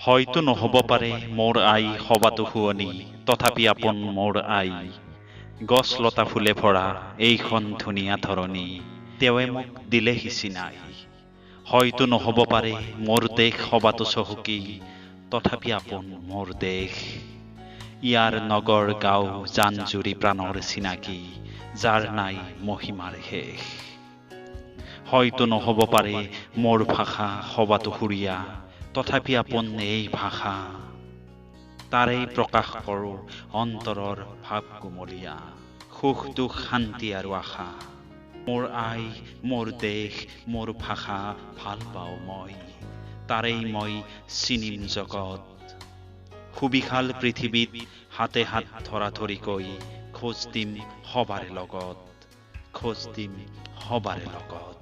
হয়তো নহ'ব পাৰে মোৰ আই সবাতো শুৱনি, তথাপি আপোন মোৰ আই। গছ লতা ফুলে ভৰা এইখন ধুনীয়া ধৰণী, তেওঁৱে মোক দিলেহি চিনাই। হয়তো নহ'ব পাৰে মোৰ দেশ সবাতো চহকী, তথাপি আপোন মোৰ দেশ। ইয়াৰ নগৰ গাঁও জান জুৰি প্ৰাণৰ চিনাকি, যাৰ নাই মহিমাৰ শেষ। হয়তো নহ'ব পাৰে মোৰ ভাষা সবাতো সুৰীয়া, তথাপি আপোন এই ভাষা। তাৰেই প্ৰকাশ কৰোঁ অন্তৰৰ ভাৱ কুমলীয়া, সুখ দুখ শান্তি আৰু আশা। মোৰ আই, মোৰ দেশ, মোৰ ভাষা ভাল পাওঁ মই, তাৰেই মই চিনিম জগত। সুবিশাল পৃথিৱীত হাতে হাত ধৰা ধৰিকৈ খোজ দিম সবাৰে লগত, খোজ দিম সবাৰে লগত।